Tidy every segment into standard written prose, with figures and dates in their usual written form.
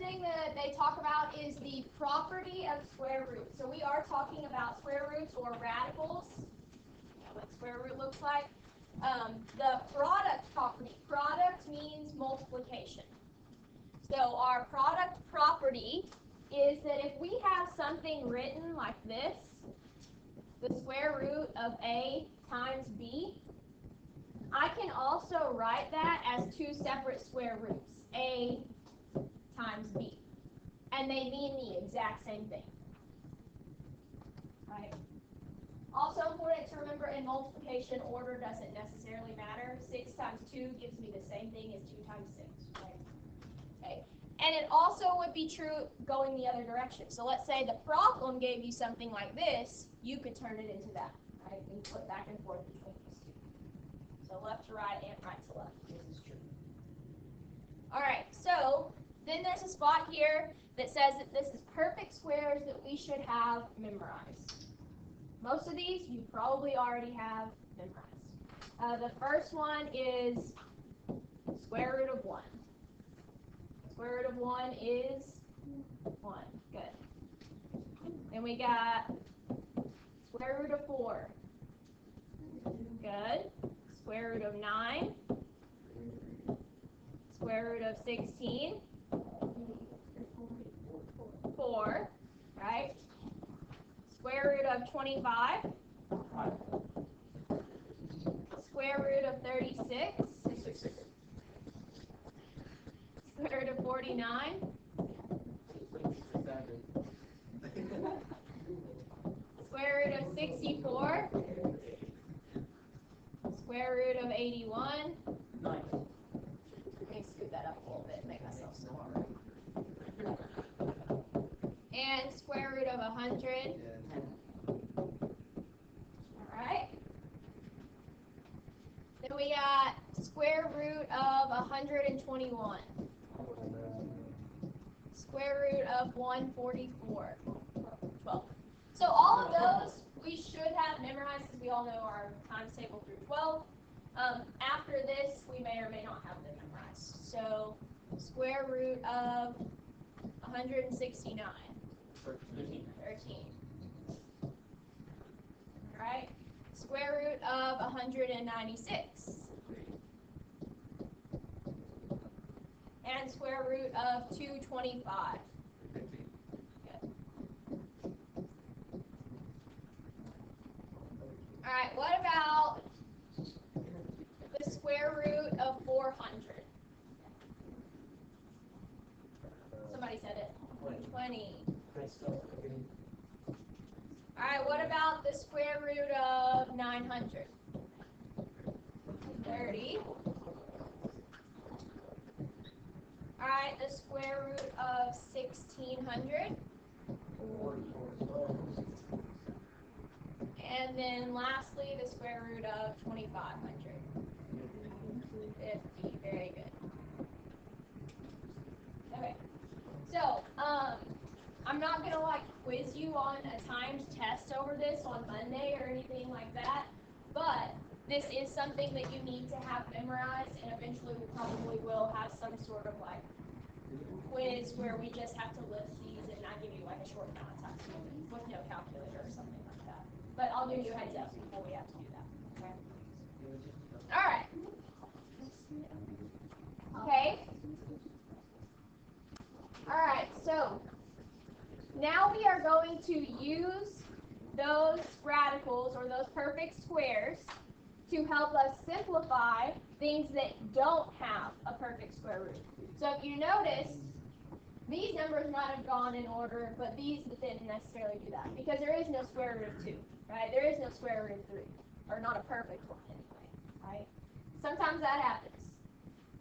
thing that they talk about is the property of square roots. So we are talking about square roots or radicals, what square root looks like. The product property. Product means multiplication. So our product property is that if we have something written like this, the square root of A times B, I can also write that as two separate square roots, A times B. And they mean the exact same thing. Right? Also important to remember, in multiplication, order doesn't necessarily matter. 6 times 2 gives me the same thing as 2 times 6. Right? Okay. And it also would be true going the other direction. So let's say the problem gave you something like this, you could turn it into that. Right? And flip back and forth between these two. So left to right and right to left. This is true. All right, so then there's a spot here that says that this is perfect squares that we should have memorized. Most of these you probably already have memorized. The first one is square root of 1. Square root of 1 is 1. Good. Then we got square root of 4. Good. Square root of 9. Square root of 16. 4. Right? Square root of 25. Square root of 36. Square root of 49. Square root of 64. Square root of 81. Let me scoot that up a little bit, make myself smaller. And square root of 100. Alright. Then we got square root of 121. Square root of 144. 12. So all of those we should have memorized because we all know our times table through 12. After this, we may or may not have them memorized. So square root of 169. 13. Alright. Square root of 196. And square root of 225. Good. Alright, what about the square root of 400? Somebody said it. 20. Alright, what about the square root of 900? 30. Alright, the square root of 1600. And then lastly, the square root of 2500. 50. Very good. Okay. So, I'm not going to quiz you on a timed test over this on Monday or anything like that, but this is something that you need to have memorized, and eventually we probably will have some sort of quiz where we just have to list these and not give you a short amount of time with no calculator or something like that. But I'll give you a heads up before we have to do that. Okay? All right. Okay. All right, so now we are going to use those radicals or those perfect squares to help us simplify things that don't have a perfect square root. So if you notice, these numbers might have gone in order, but these didn't necessarily do that because there is no square root of 2, right? There is no square root of 3, or not a perfect one anyway, right? Sometimes that happens.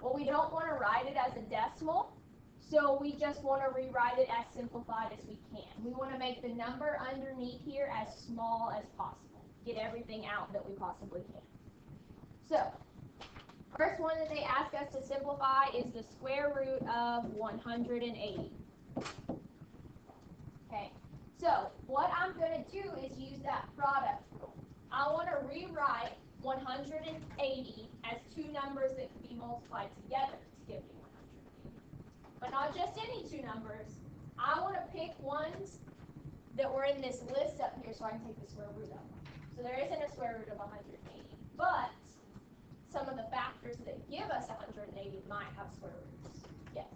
Well, we don't want to write it as a decimal, so we just want to rewrite it as simplified as we can. We want to make the number underneath here as small as possible. Get everything out that we possibly can. So, first one that they ask us to simplify is the square root of 180. Okay, so what I'm going to do is use that product rule. I want to rewrite 180 as two numbers that can be multiplied together to give me but not just any two numbers. I want to pick ones that were in this list up here so I can take the square root of them. So there isn't a square root of 180, but some of the factors that give us 180 might have square roots. Yes?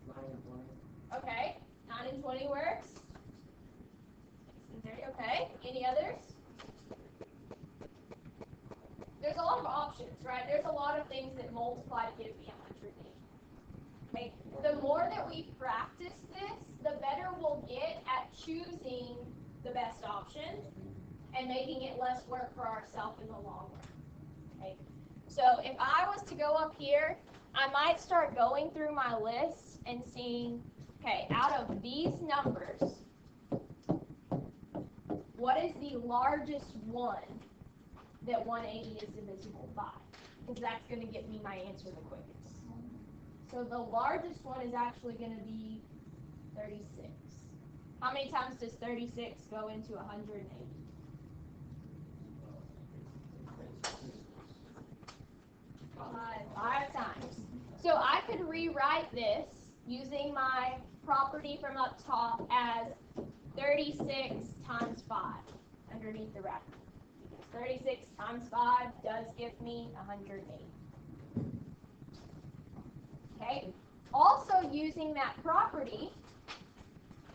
9 and 20. Okay, 9 and 20 works. 6 and 30, okay. Any others? There's a lot of options, right? There's a lot of things that multiply to give me 180. Okay, the more that we practice this, the better we'll get at choosing the best option and making it less work for ourselves in the long run. Okay, so if I was to go up here, I might start going through my list and seeing, okay, out of these numbers, what is the largest one that 180 is divisible by? Because that's going to get me my answer the quickest. So the largest one is actually going to be 36. How many times does 36 go into 180? 5 times. So I could rewrite this using my property from up top as 36 times 5 underneath the bracket. 36 times 5 does give me 180. Okay. Also using that property,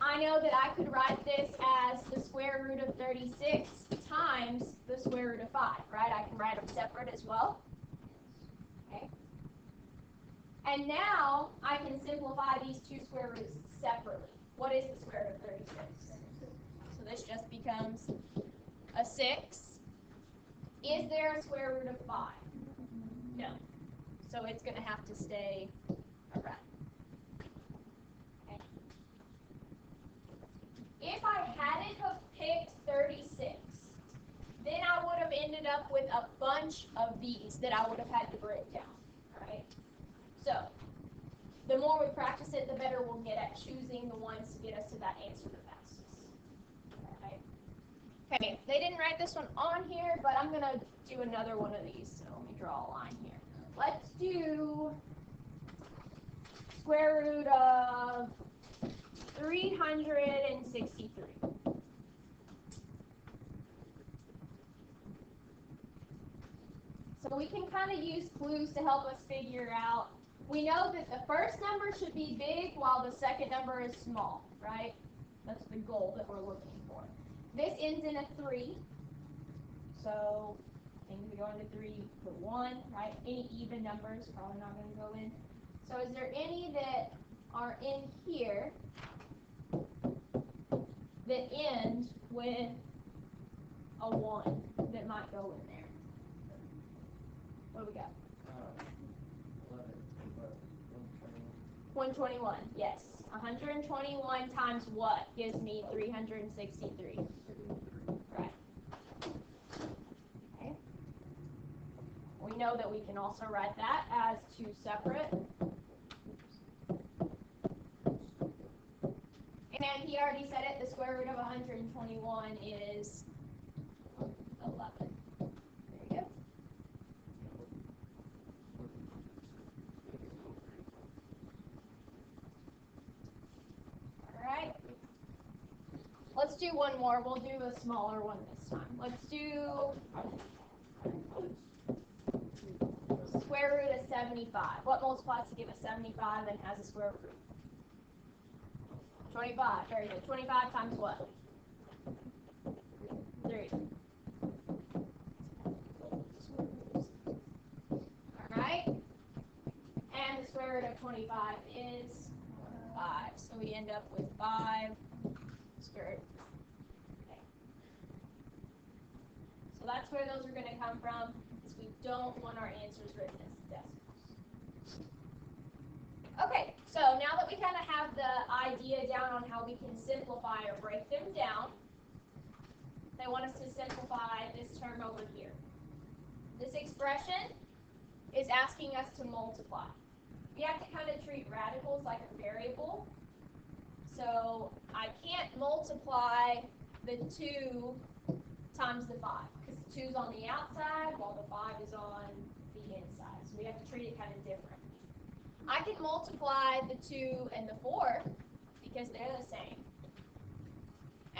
I know that I could write this as the square root of 36 times the square root of 5, right? I can write them separate as well. Okay. And now I can simplify these two square roots separately. What is the square root of 36? So this just becomes a 6. Is there a square root of 5? No. So it's going to have to stay around. Okay. If I hadn't have picked 36, then I would have ended up with a bunch of these that I would have had to break down. Right? So the more we practice it, the better we'll get at choosing the ones to get us to that answer the fastest. Right? Okay, they didn't write this one on here, but I'm going to do another one of these. So let me draw a line here. Let's do square root of 363. So we can kind of use clues to help us figure out. We know that the first number should be big while the second number is small, right? That's the goal that we're looking for. This ends in a 3. So things that go into 3, put 1, right? Any even numbers, probably not going to go in. So is there any that are in here that end with a 1 that might go in there? What do we got? 121, yes. 121 times what gives me 363? Right. Okay. We know that we can also write that as 2 separate. And he already said it, the square root of 121 is 11. There you go. Alright. Let's do one more. We'll do a smaller one this time. Let's do square root of 75. What multiplies to give us 75 and has a square root? 25. Very good. 25 times what? 3. Alright. And the square root of 25 is 5. So we end up with 5 square root. Okay. So that's where those are going to come from. So we don't want our answers written as decimals. Okay, so now that we kind of have the idea down on how we can simplify or break them down, they want us to simplify this term over here. This expression is asking us to multiply. We have to kind of treat radicals like a variable. So I can't multiply the 2 times the 5, because the 2 is on the outside while the 5 is on the inside. So we have to treat it kind of different. I can multiply the 2 and the 4 because they're the same.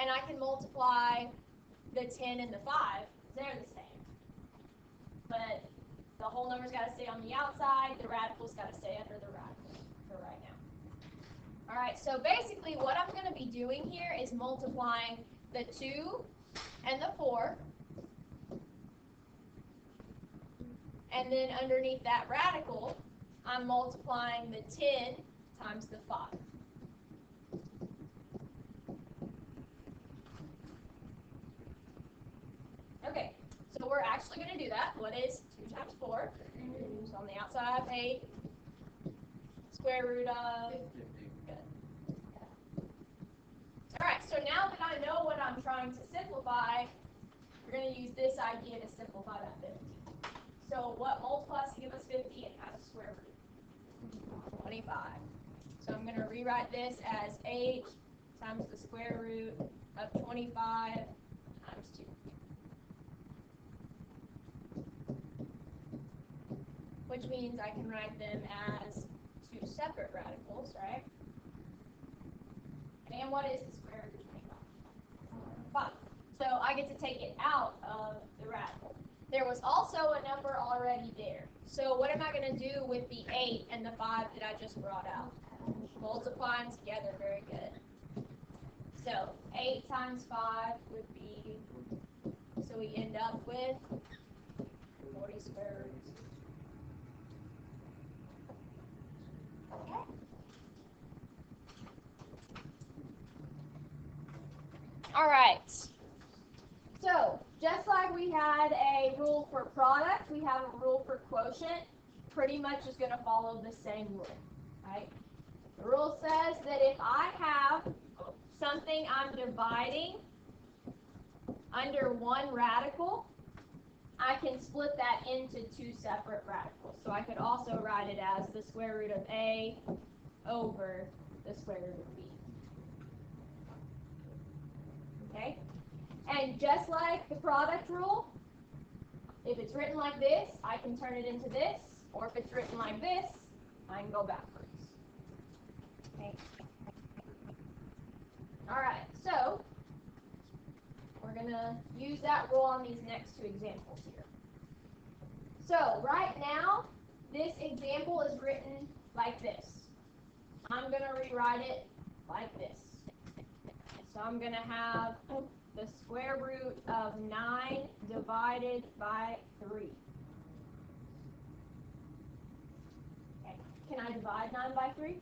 And I can multiply the 10 and the 5 because they're the same. But the whole number's got to stay on the outside, the radical's got to stay under the radical for right now. All right, so basically what I'm going to be doing here is multiplying the 2 and the 4. And then underneath that radical, I'm multiplying the 10 times the 5. Okay, so we're actually going to do that. What is 2 times 4? So on the outside I have 8. Square root of 50. Good. All right, so now that I know what I'm trying to simplify, we're going to use this idea to simplify that 50. So what multiplies to give us 50? It has a square root. 25. So I'm going to rewrite this as 8 times the square root of 25 times 2. Which means I can write them as 2 separate radicals, right? And what is the square root of 25? 5. So I get to take it out of the radical. There was also a number already there. So what am I going to do with the 8 and the 5 that I just brought out? Multiply them together. Very good. So 8 times 5 would be, so we end up with 40 square roots. Okay. All right. So just like we had a rule for product, we have a rule for quotient. Pretty much is going to follow the same rule, right? The rule says that if I have something I'm dividing under one radical, I can split that into 2 separate radicals. So I could also write it as the square root of A over the square root of B. Okay? And just like the product rule, if it's written like this, I can turn it into this, or if it's written like this, I can go backwards. Okay. All right, so we're going to use that rule on these next 2 examples here. So right now, this example is written like this. I'm going to rewrite it like this. So I'm going to have the square root of 9 divided by 3. Okay. Can I divide 9 by 3?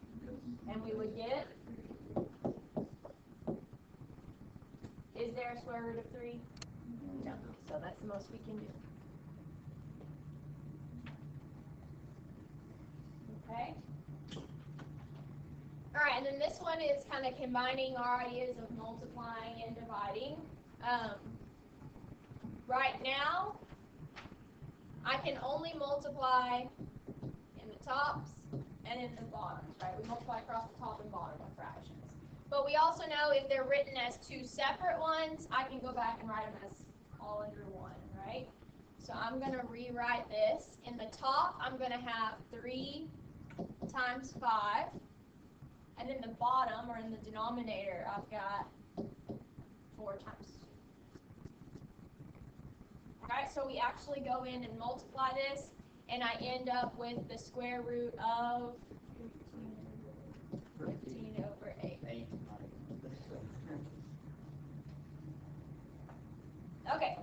And we would get, is there a square root of 3? No. So that's the most we can do. Okay. All right, and then this one is kind of combining our ideas of multiplying and dividing. Right now, I can only multiply in the tops and in the bottoms, right? We multiply across the top and bottom of fractions. But we also know if they're written as 2 separate ones, I can go back and write them as all under one, right? So I'm going to rewrite this. In the top, I'm going to have 3 times 5. And in the bottom, or in the denominator, I've got 4 times 2. Alright, so we actually go in and multiply this, and I end up with the square root of 15 over 8. Okay,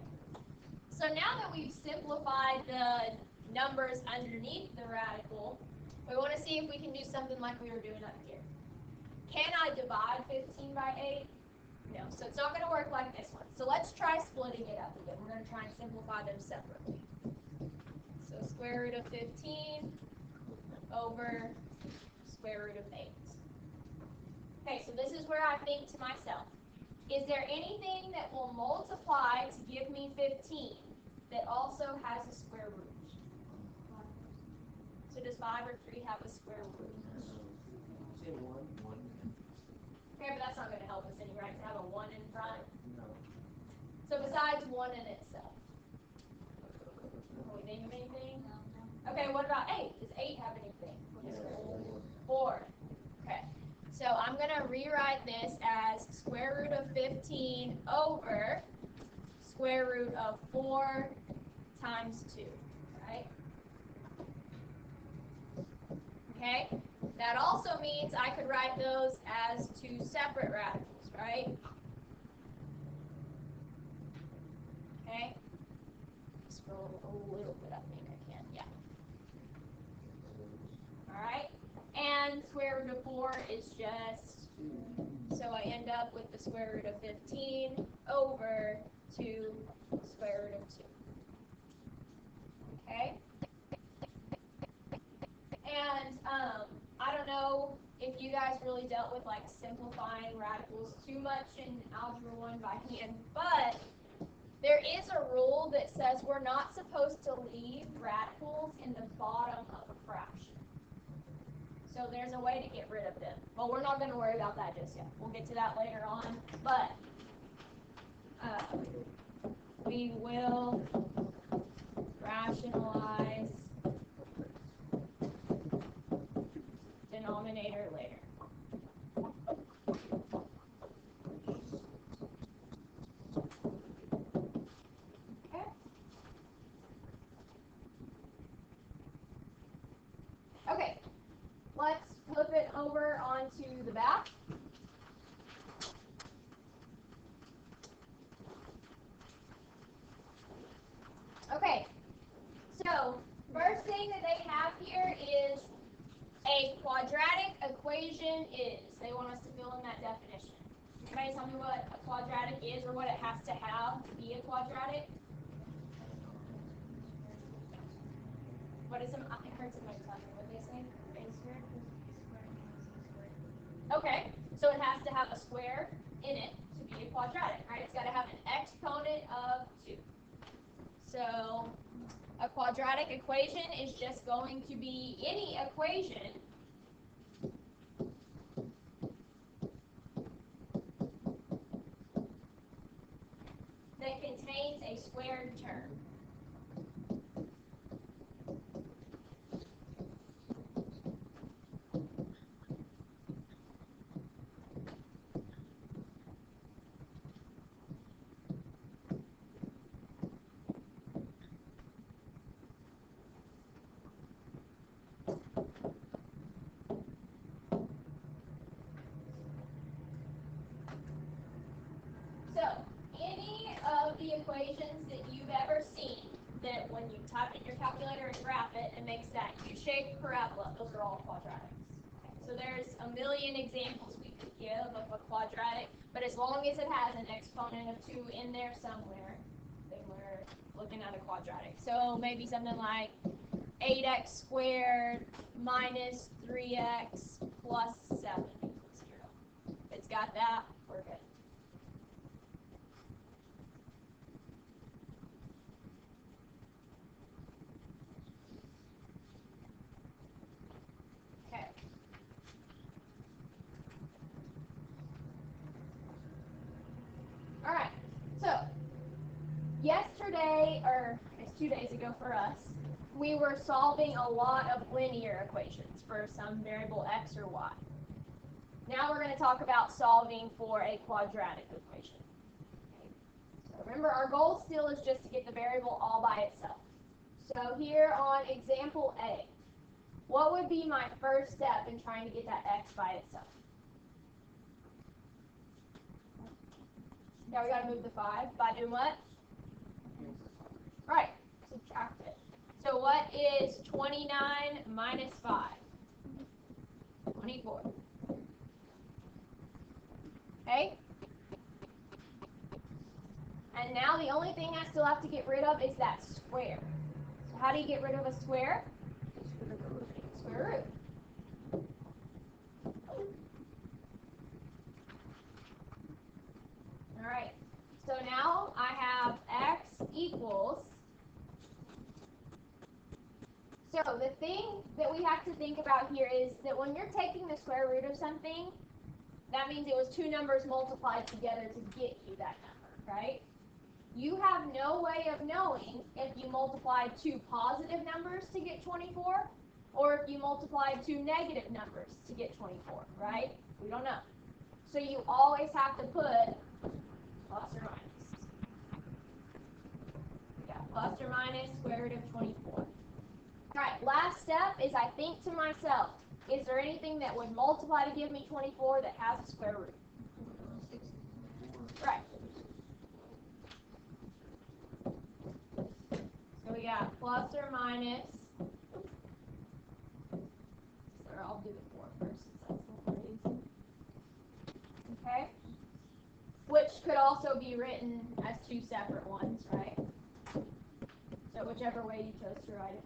so now that we've simplified the numbers underneath the radical, we want to see if we can do something like we were doing up here. Can I divide 15 by 8? No, so it's not going to work like this one. So let's try splitting it up again. We're going to try and simplify them separately. So square root of 15 over square root of 8. Okay, so this is where I think to myself, is there anything that will multiply to give me 15 that also has a square root? So does 5 or 3 have a square root? Say 1. Okay, but that's not going to help us any, right? To have a 1 in front. No. So besides 1 in itself. Can we think of anything? Okay, what about 8? Does 8 have anything? Yes. 4. Okay, so I'm going to rewrite this as square root of 15 over square root of 4 times 2, right? Okay, that also means I could write those as two separate radicals, right? Okay, scroll a little bit, I think I can, yeah. All right, and square root of 4 is just, so I end up with the square root of 15 over 2 square root of 2. Okay? And I don't know if you guys really dealt with like simplifying radicals too much in Algebra 1 by hand, but there is a rule that says we're not supposed to leave radicals in the bottom of a fraction. So there's a way to get rid of them. But we're not going to worry about that just yet. We'll get to that later on. But we will rationalize denominator later. Okay. Okay. Let's flip it over onto the back. Okay. So first thing that they have here is a quadratic equation is. They want us to fill in that definition. Anybody tell me what a quadratic is or what it has to have to be a quadratic? What is I heard somebody tell me what they say. A squared plus b squared minus c squared. Okay, so it has to have a square in it to be a quadratic, right? It's got to have an exponent of 2. So a quadratic equation is just going to be any equation that contains a squared term. So, any of the equations that you've ever seen that when you type in your calculator and graph it, it makes that U-shaped parabola, those are all quadratics. So there's a million examples we could give of a quadratic, but as long as it has an exponent of 2 in there somewhere, then we're looking at a quadratic. So maybe something like 8x squared minus 3x plus 7 equals 0. If it's got that, we're good. Okay. All right. So yesterday, or it's 2 days ago for us, we were solving a lot of linear equations for some variable x or y. Now we're going to talk about solving for a quadratic equation. Okay. So remember, our goal still is just to get the variable all by itself. So here on example A, what would be my first step in trying to get that x by itself? Now we got to move the 5 by doing what? Right, subtract it. So what is 29 minus 5? 24. Okay? And now the only thing I still have to get rid of is that square. So how do you get rid of a square? Square root. All right. So now I have x equals. So the thing that we have to think about here is that when you're taking the square root of something, that means it was two numbers multiplied together to get you that number, right? You have no way of knowing if you multiplied two positive numbers to get 24 or if you multiplied two negative numbers to get 24, right? We don't know. So you always have to put plus or minus. Yeah, plus or minus square root of 24. All right, last step is I think to myself, is there anything that would multiply to give me 24 that has a square root? Right. So we got plus or minus. So I'll do the 4 first since that's a little easy. Okay? Which could also be written as two separate ones, right? So whichever way you chose to write it.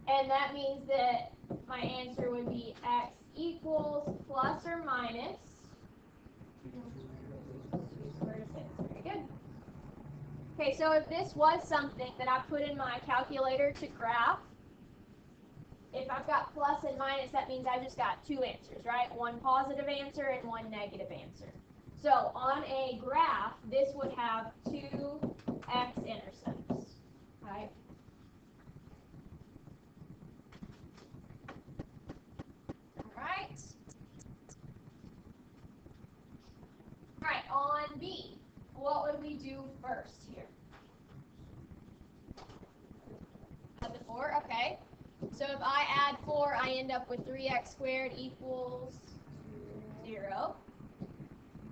And that means that my answer would be x equals plus or minus square root of 6. Very good. Okay, so if this was something that I put in my calculator to graph, if I've got plus and minus, that means I just got two answers, right? One positive answer and one negative answer. So on a graph, this would have two x-intercepts, right? Alright. Alright, on B, what would we do first here? Add the 4, okay. So if I add 4, I end up with 3x squared equals 0.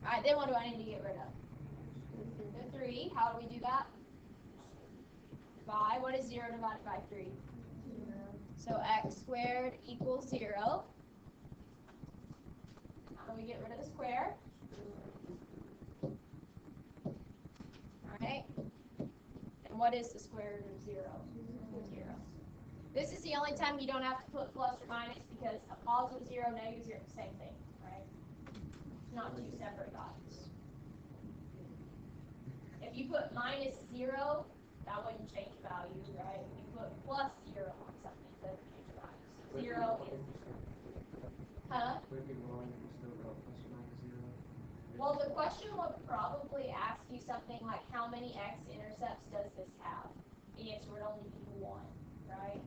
Alright, then what do I need to get rid of? The 3. How do we do that? By, what is 0 divided by 3? 0. So x squared equals 0. How do we get rid of the square? Alright. And what is the square root of 0? 0. This is the only time you don't have to put plus or minus because a positive 0, negative 0, same thing, right? It's not two separate values. If you put minus 0, that wouldn't change the value, right? If you put plus 0 on something, it doesn't change the value. 0 is 0. Huh? Well, the question would probably ask you something like, how many x-intercepts does this have? The answer would only be 1, right?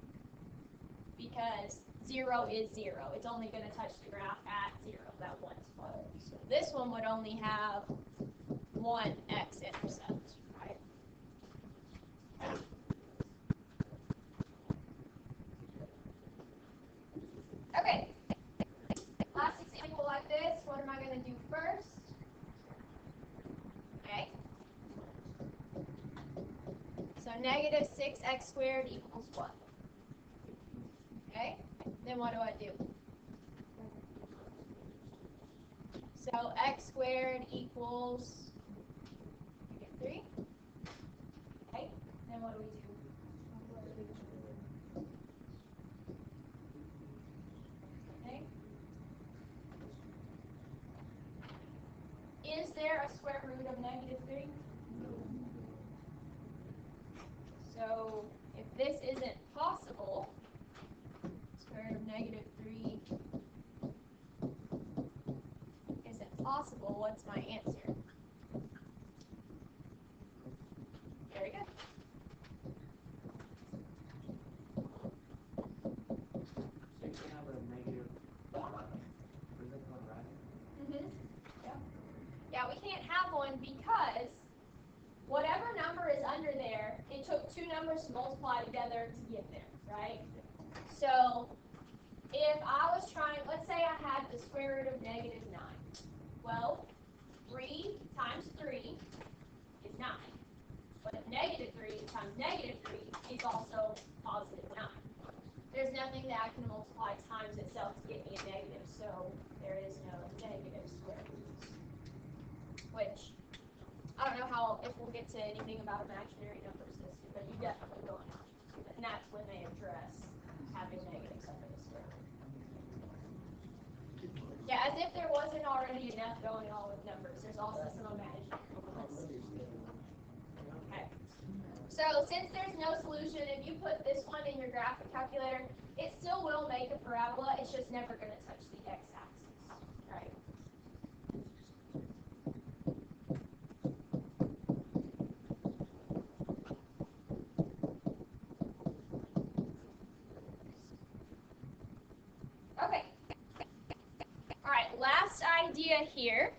Because 0 is 0. It's only going to touch the graph at 0, that one spot. So this one would only have one x-intercept, right? Okay. Last example like this, what am I going to do first? Okay. So negative 6x squared equals what? Okay. Then what do I do? So x squared equals 3. Okay. Then what do we do? Okay. Is there a square root of negative 3? So if this isn't possible, square root of negative 3 isn't possible, what's my answer? Very good. So you can have a negative, is it quadratic? Yeah. Yeah, we can't have one because whatever number is under there, it took two numbers to multiply together to get there, right? So if I was trying, let's say I had the square root of negative 9. Well, 3 times 3 is 9. But negative 3 times negative 3 is also positive 9. There's nothing that I can multiply times itself to get me a negative, so there is no negative square roots. Which, I don't know how, if we'll get to anything about imaginary numbers this year, but you definitely will. And that's when they address having negatives under the square root. Yeah, as if there wasn't already enough going on with numbers. There's also some imaginary ones. Okay. So since there's no solution, if you put this one in your graphic calculator, it still will make a parabola. It's just never going to touch the x-axis, right? last idea here,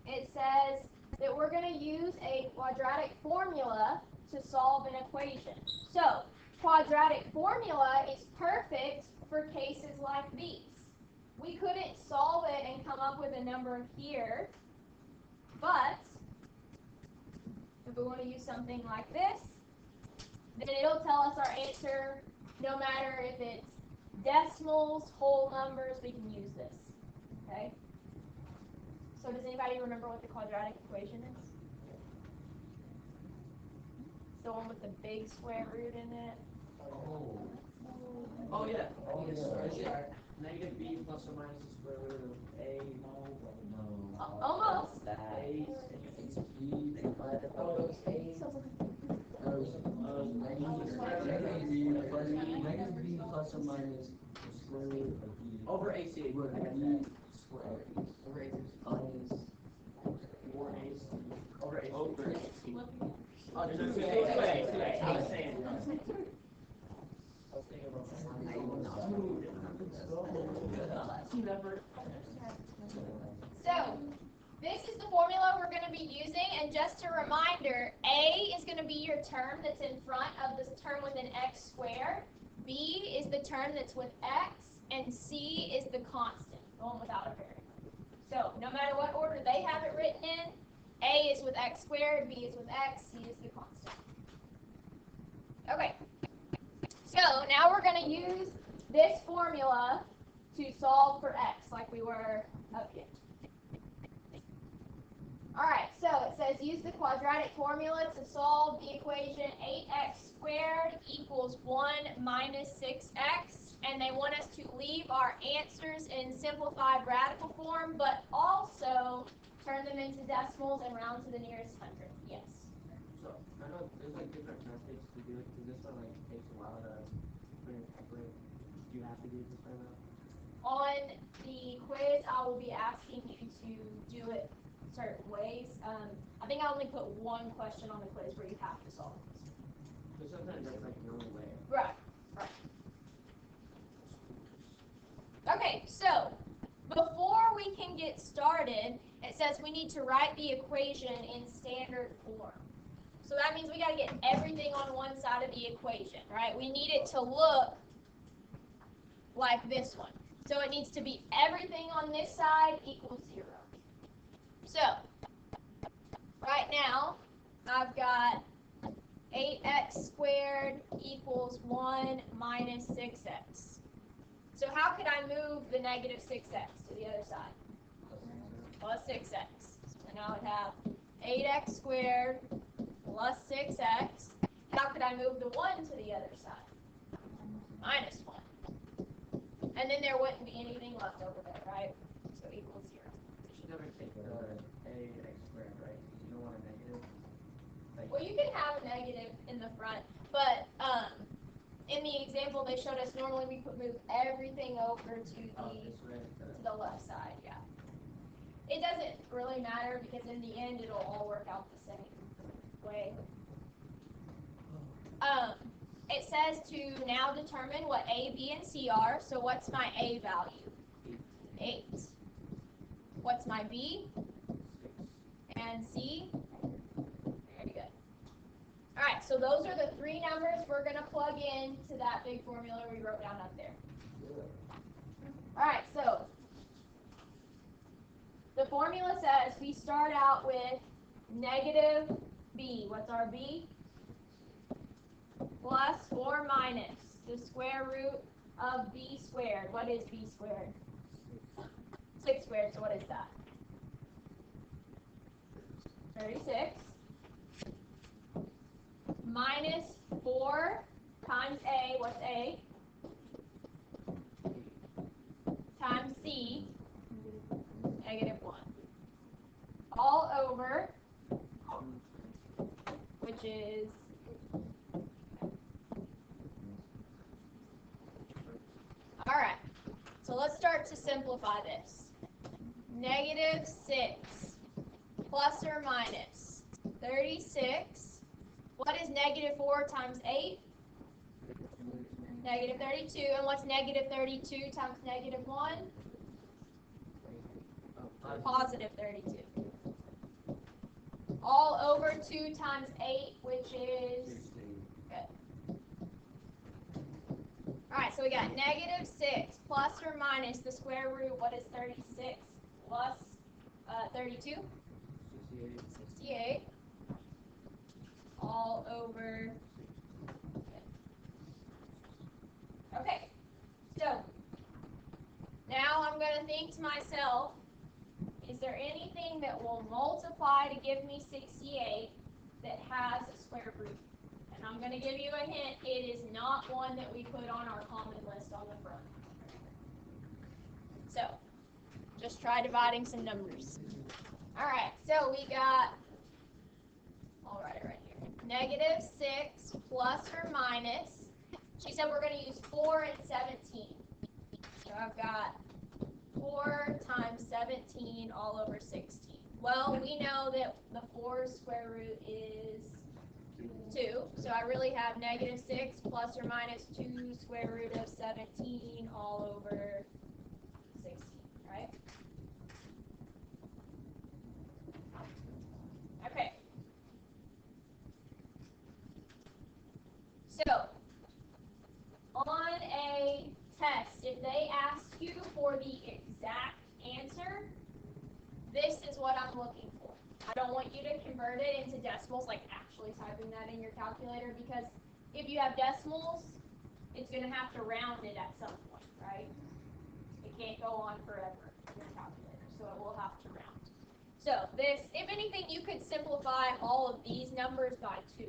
it says that we're going to use a quadratic formula to solve an equation. So, quadratic formula is perfect for cases like these. We couldn't solve it and come up with a number here, but if we want to use something like this, then it'll tell us our answer no matter if it's decimals, whole numbers, we can use this. Okay? So does anybody remember what the quadratic equation is? It's the one with the big square root in it. Oh yeah. Oh, yes. Negative b plus or minus the square root of a. No. Almost. A. Negative b plus or minus the square root of b over AC. Over AC minus 4AC over AC. Over AC. Oh, there's two A's. I was saying. So, this is the formula we're going to be using, and just a reminder, A is going to be your term that's in front of this term with an x squared, B is the term that's with x, and C is the constant, the one without a variable. So, no matter what order they have it written in, A is with x squared, B is with x, C is the constant. Okay, so now we're going to use this formula to solve for x like we were up here. Alright, so it says use the quadratic formula to solve the equation 8x squared equals 1 minus 6x, and they want us to leave our answers in simplified radical form, but also turn them into decimals and round to the nearest hundredth. Yes? So, I know there's like different methods to do it, because this one like takes a while to put in calculate. Do you have to do it this way now? On the quiz, I will be asking you to do it certain ways. I think I only put one question on the quiz where you have to solve it. Because sometimes that's like the only way. Right. Okay, so before we can get started, it says we need to write the equation in standard form. So that means we got to get everything on one side of the equation, right? We need it to look like this one. So it needs to be everything on this side equals 0. So, right now, I've got 8x squared equals 1 minus 6x. So how could I move the negative 6x to the other side? Plus 6x. And I would have 8x squared plus 6x. How could I move the 1 to the other side? Minus 1. And then there wouldn't be anything left over there, right? So equals 0. You should never take the ax squared, right? Because you don't want a negative. Like, Well, you can have a negative in the front, but in the example they showed us, normally we could move everything over to the left side, yeah. It doesn't really matter because in the end it'll all work out the same way. It says to now determine what A, B, and C are. So what's my A value? 8. What's my B? 6. And C? Very good. Alright, so those are the 3 numbers we're going to plug in to that big formula we wrote down up there. Alright, so the formula says we start out with negative B. What's our B? Plus or minus the square root of B squared. What is B squared? 6 squared, so what is that? 36. Minus 4 times A, what's A? Times C, negative 1. All over, which is alright, so let's start to simplify this. Negative 6 plus or minus 36. What is negative 4 times 8? Negative 32. And what's negative 32 times negative 1? Positive 32. All over 2 times 8, which is, good. Alright, so we got negative 6 plus or minus the square root, what is 36 plus 32? 68. All over. Okay, so now I'm going to think to myself, is there anything that will multiply to give me 68 that has a square root? And I'm going to give you a hint, it is not one that we put on our common list on the front. So, just try dividing some numbers. Alright, so we got, I'll write it right here, negative 6 plus or minus, she said we're going to use 4 and 17. So I've got 4 times 17 all over 16. Well, we know that the 4's square root is 2. So I really have negative 6 plus or minus 2 square root of 17 all over 16, right? Okay. So, on a test, if they ask you for the exact answer, this is what I'm looking for. I don't want you to convert it into decimals, like actually typing that in your calculator, because if you have decimals, it's going to have to round it at some point, right? It can't go on forever in your calculator, so it will have to round. So this, if anything, you could simplify all of these numbers by 2.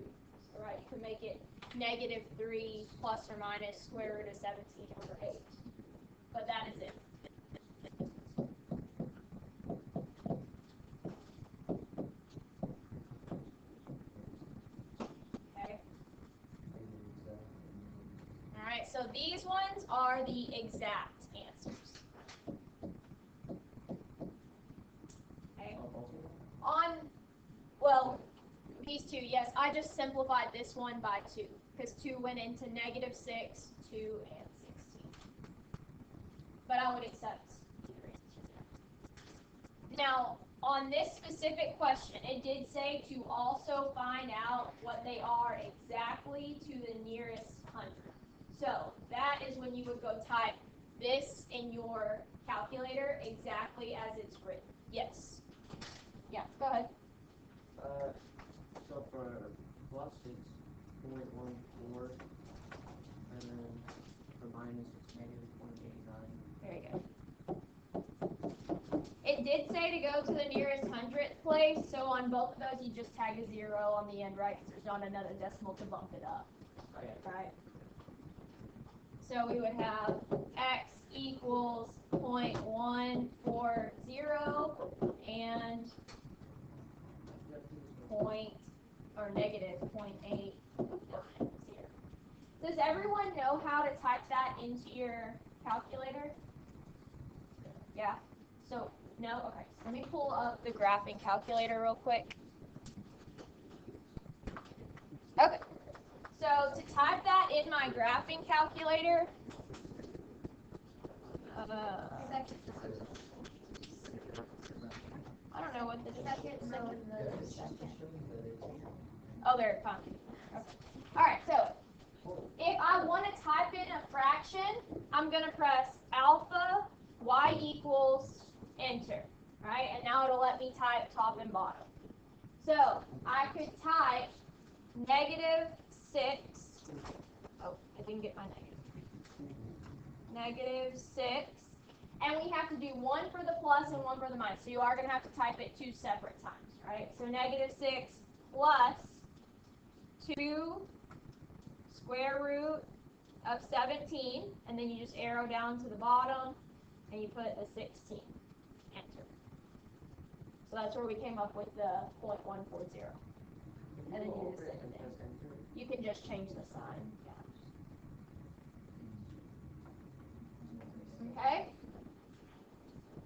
So, right, you could make it negative 3 plus or minus square root of 17 over 8. But that is it. Okay. All right, so these ones are the exact answers. Okay. Well, these two, yes, I just simplified this one by 2, because 2 went into negative 6, 2, and 16. But I would accept either answer. Now, on this specific question, it did say to also find out what they are exactly to the nearest 100. So that is when you would go type this in your calculator exactly as it's written. Yes. Yeah, go ahead. So for plus it's 0.14, and then for minus it's negative 0.89. There you go. It did say to go to the nearest hundredth place, so on both of those you just tag a 0 on the end, right? Because there's not another decimal to bump it up. Okay. Right? So we would have x equals 0.140 and negative 0.890. Does everyone know how to type that into your calculator? Yeah? So, no? Okay. So let me pull up the graphing calculator real quick. Okay. So to type that in my graphing calculator, I don't know what the second. Oh, there it comes. Okay. All right. So if I want to type in a fraction, I'm going to press alpha y equals enter. Right? And now it'll let me type top and bottom. So I could type negative 6. Oh, I didn't get my negative. Negative 6. And we have to do one for the plus and one for the minus. So you are going to have to type it 2 separate times, right? So negative 6 plus 2 square root of 17. And then you just arrow down to the bottom and you put a 16. Enter. So that's where we came up with the 0.140. And then you just send it in. You can just change the sign. Yeah. Okay?